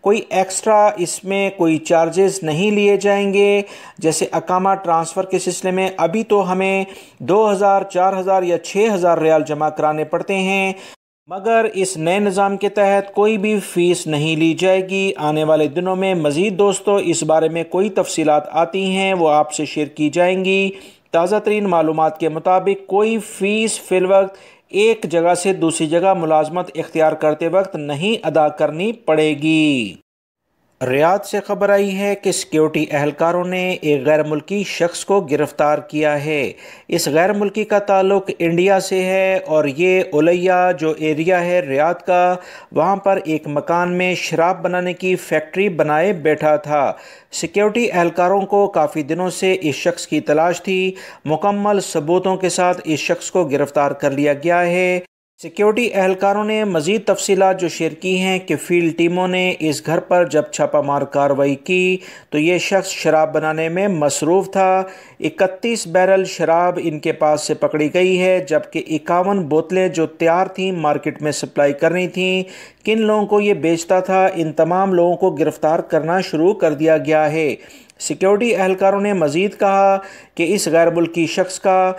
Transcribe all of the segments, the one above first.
کوئی ایکسٹرا اس میں کوئی چارجز نہیں لیے جائیں گے۔ جیسے اقامہ ٹرانسفر کے سلسلے میں ابھی تو ہمیں 2000، 4000 یا 6000 ریال جمع کرانے پڑتے ہیں، مگر اس نئے نظام کے تحت کوئی بھی فیس نہیں لی جائے گی۔ آنے والے دنوں میں مزید دوستو اس بارے میں کوئی تفصیلات آتی ہیں وہ آپ سے شیئر کی جائیں گی۔ تازہ ترین معلومات کے مطابق کوئی فیس فی الوقت ایک جگہ سے دوسری جگہ ملازمت اختیار کرتے وقت نہیں ادا کرنی پڑے گی۔ ریاض سے خبر آئی ہے کہ سیکیورٹی اہلکاروں نے ایک غیر ملکی شخص کو گرفتار کیا ہے۔ اس غیر ملکی کا تعلق انڈیا سے ہے اور یہ اولیا جو ایریا ہے ریاض کا، وہاں پر ایک مکان میں شراب بنانے کی فیکٹری بنائے بیٹھا تھا۔ سیکیورٹی اہلکاروں کو کافی دنوں سے اس شخص کی تلاش تھی۔ مکمل ثبوتوں کے ساتھ اس شخص کو گرفتار کر لیا گیا ہے۔ سیکیورٹی اہلکاروں نے مزید تفصیلات جو شیئر کی ہیں کہ فیلڈ ٹیموں نے اس گھر پر جب چھاپہ مار کارروائی کی تو یہ شخص شراب بنانے میں مصروف تھا۔ 31 بیرل شراب ان کے پاس سے پکڑی گئی ہے، جبکہ 51 بوتلیں جو تیار تھیں مارکیٹ میں سپلائی کرنی تھیں۔ کن لوگوں کو یہ بیچتا تھا، ان تمام لوگوں کو گرفتار کرنا شروع کر دیا گیا ہے۔ سیکیورٹی اہلکاروں نے مزید کہا کہ اس غیر ملکی شخص کا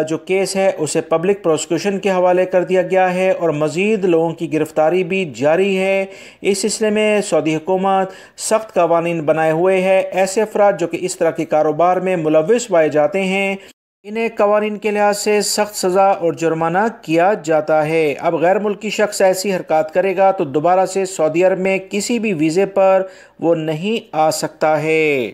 جو کیس ہے اسے پبلک پروسیکیوشن کے حوالے کر دیا گیا ہے اور مزید لوگوں کی گرفتاری بھی جاری ہے۔ اس سلسلے میں سعودی حکومت سخت قوانین بنائے ہوئے ہے۔ ایسے افراد جو کہ اس طرح کے کاروبار میں ملوث پائے جاتے ہیں انہیں قوانین کے لحاظ سے سخت سزا اور جرمانہ کیا جاتا ہے۔ اب غیر ملکی شخص ایسی حرکات کرے گا تو دوبارہ سے سعودی عرب میں کسی بھی ویزے پر وہ نہیں آ سکتا ہے۔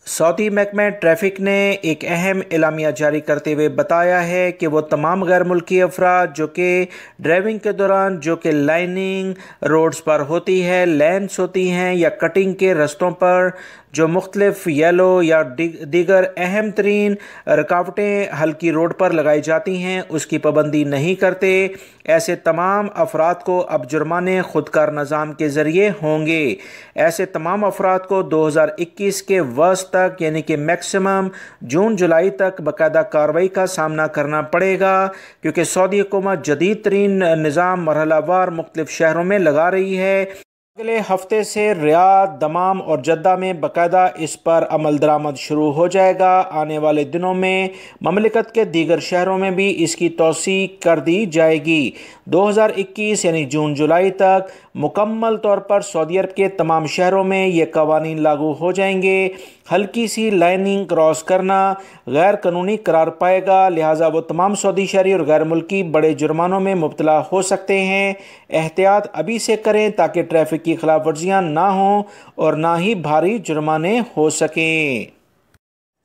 سعودی محکمہ ٹریفک نے ایک اہم اعلامیہ جاری کرتے ہوئے بتایا ہے کہ وہ تمام غیر ملکی افراد جو کہ ڈرائیونگ کے دوران جو کہ لائننگ روڈز پر ہوتی ہے، لینس ہوتی ہیں یا کٹنگ کے رستوں پر جو مختلف یلو یا دیگر اہم ترین رکاوٹیں ہلکی روڈ پر لگائی جاتی ہیں اس کی پابندی نہیں کرتے، ایسے تمام افراد کو اب جرمانے خودکار نظام کے ذریعے ہوں گے۔ ایسے تمام افراد کو 2021 کے وسط تک یعنی کہ میکسیمم جون جولائی تک باقاعدہ کارروائی کا سامنا کرنا پڑے گا، کیونکہ سعودی حکومت جدید ترین نظام مرحلہ وار مختلف شہروں میں لگا رہی ہے۔ اگلے ہفتے سے ریاض، دمام اور جدہ میں باقاعدہ اس پر عمل درآمد شروع ہو جائے گا۔ آنے والے دنوں میں مملکت کے دیگر شہروں میں بھی اس کی توسیع کر دی جائے گی۔ 2021 یعنی جون جولائی تک مکمل طور پر سعودی عرب کے تمام شہروں میں یہ قوانین لاگو ہو جائیں گے۔ ہلکی سی لائننگ کراس کرنا غیر قانونی قرار پائے گا، لہٰذا وہ تمام سعودی شہری اور غیر ملکی بڑے جرمانوں میں مبتلا ہو سکتے ہیں۔ احتیاط ابھی سے کریں تاکہ ٹریفک کی خلاف ورزیاں نہ ہوں اور نہ ہی بھاری جرمانے ہو سکیں۔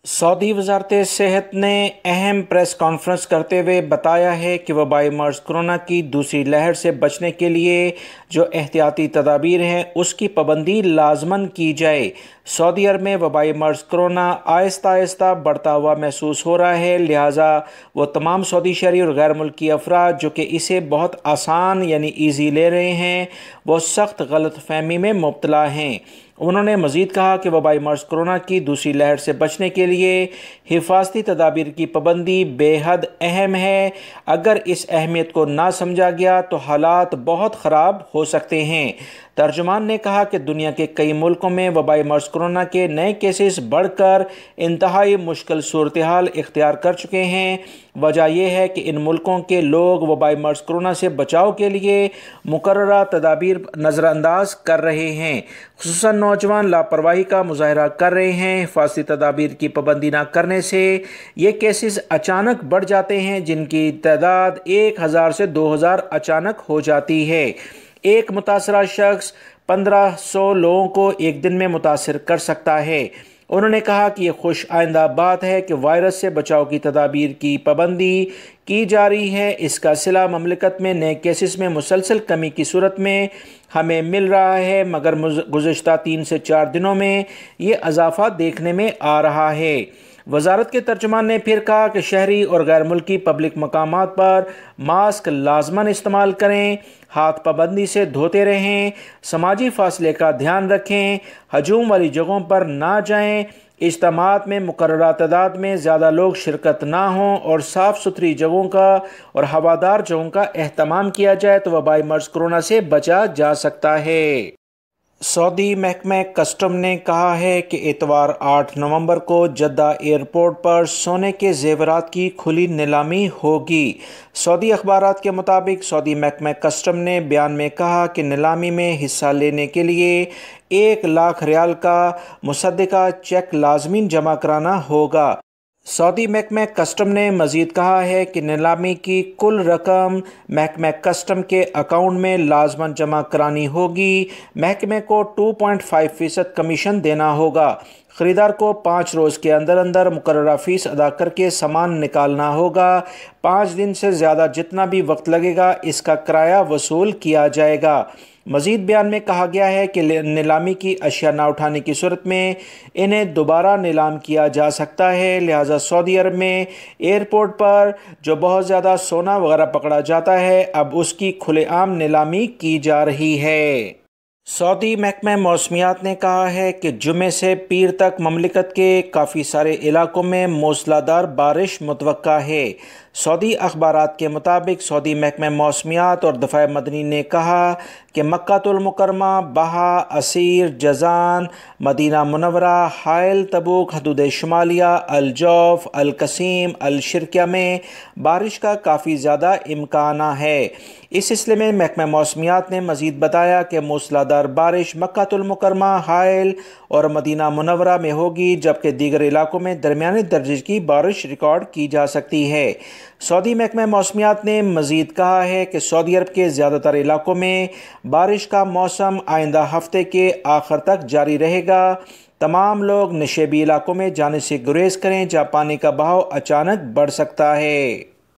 سعودی وزارت صحت نے اہم پریس کانفرنس کرتے ہوئے بتایا ہے کہ وبائی مرض کرونا کی دوسری لہر سے بچنے کے لیے جو احتیاطی تدابیر ہیں اس کی پابندی لازماً کی جائے۔ سعودی عرب میں وبائی مرض کرونا آہستہ آہستہ بڑھتا ہوا محسوس ہو رہا ہے، لہٰذا وہ تمام سعودی شہری اور غیر ملکی افراد جو کہ اسے بہت آسان یعنی ایزی لے رہے ہیں وہ سخت غلط فہمی میں مبتلا ہیں۔ انہوں نے مزید کہا کہ وبائی مرض کرونا کی دوسری لہر سے بچنے کے لیے حفاظتی تدابیر کی پابندی بے حد اہم ہے۔ اگر اس اہمیت کو نہ سمجھا گیا تو حالات بہت خراب ہو سکتے ہیں۔ ترجمان نے کہا کہ دنیا کے کئی ملکوں میں وبائی مرض کرونا کے نئے کیسز بڑھ کر انتہائی مشکل صورتحال اختیار کر چکے ہیں۔ وجہ یہ ہے کہ ان ملکوں کے لوگ وبائی مرض کرونا سے بچاؤ کے لیے مقررہ تدابیر نظر انداز کر رہے ہیں، خصوصاً نوجوان لاپرواہی کا مظاہرہ کر رہے ہیں۔ حفاظتی تدابیر کی پابندی نہ کرنے سے یہ کیسز اچانک بڑھ جاتے ہیں جن کی تعداد 1000 سے 2000 اچانک ہو جاتی ہے۔ ایک متاثرہ شخص 1500 لوگوں کو ایک دن میں متاثر کر سکتا ہے۔ انہوں نے کہا کہ یہ خوش آئندہ بات ہے کہ وائرس سے بچاؤ کی تدابیر کی پابندی کی جا رہی ہے۔ اس کا صلہ مملکت میں نئے کیسز میں مسلسل کمی کی صورت میں ہمیں مل رہا ہے، مگر گزشتہ 3 سے 4 دنوں میں یہ اضافہ دیکھنے میں آ رہا ہے۔ وزارت کے ترجمان نے پھر کہا کہ شہری اور غیر ملکی پبلک مقامات پر ماسک لازماً استعمال کریں، ہاتھ پابندی سے دھوتے رہیں، سماجی فاصلے کا دھیان رکھیں، ہجوم والی جگہوں پر نہ جائیں، اجتماعات میں مقررہ تعداد میں زیادہ لوگ شرکت نہ ہوں اور صاف ستھری جگہوں کا اور ہوادار جگہوں کا اہتمام کیا جائے تو وبائی مرض کرونا سے بچا جا سکتا ہے۔ سعودی محکمہ کسٹم نے کہا ہے کہ اتوار 8 نومبر کو جدہ ایئرپورٹ پر سونے کے زیورات کی کھلی نیلامی ہوگی۔ سعودی اخبارات کے مطابق سعودی محکمہ کسٹم نے بیان میں کہا کہ نیلامی میں حصہ لینے کے لیے 1 لاکھ ریال کا مصدقہ چیک لازماً جمع کرانا ہوگا۔ سعودی محکمہ کسٹم نے مزید کہا ہے کہ نیلامی کی کل رقم محکمہ کسٹم کے اکاؤنٹ میں لازماً جمع کرانی ہوگی۔ محکمے کو 2.5% کمیشن دینا ہوگا۔ خریدار کو 5 روز کے اندر اندر مقررہ فیس ادا کر کے سامان نکالنا ہوگا۔ 5 دن سے زیادہ جتنا بھی وقت لگے گا اس کا کرایہ وصول کیا جائے گا۔ مزید بیان میں کہا گیا ہے کہ نیلامی کی اشیاء نہ اٹھانے کی صورت میں انہیں دوبارہ نیلام کیا جا سکتا ہے، لہٰذا سعودی عرب میں ایئرپورٹ پر جو بہت زیادہ سونا وغیرہ پکڑا جاتا ہے اب اس کی کھلے عام نیلامی کی جا رہی ہے۔ سعودی محکمہ موسمیات نے کہا ہے کہ جمعے سے پیر تک مملکت کے کافی سارے علاقوں میں موسلادھار بارش متوقع ہے۔ سعودی اخبارات کے مطابق سعودی محکمہ موسمیات اور دفاع مدنی نے کہا کہ مکہ المکرمہ، بہا، عسیر، جازان، مدینہ منورہ، حائل، تبوک، حدود شمالیہ، الجوف، القصیم، الشرقیہ میں بارش کا کافی زیادہ امکان ہے۔ اس سلسلے میں محکمہ موسمیات نے مزید بتایا کہ موسلادھار بارش مکہ المکرمہ، حائل اور مدینہ منورہ میں ہوگی، جبکہ دیگر علاقوں میں درمیانے درجے کی بارش ریکارڈ کی جا سکتی ہے۔ سعودی محکمہ موسمیات نے مزید کہا ہے کہ سعودی عرب کے زیادہ تر علاقوں میں بارش کا موسم آئندہ ہفتے کے آخر تک جاری رہے گا۔ تمام لوگ نشیبی علاقوں میں جانے سے گریز کریں جہاں پانی کا بہاؤ اچانک بڑھ سکتا ہے۔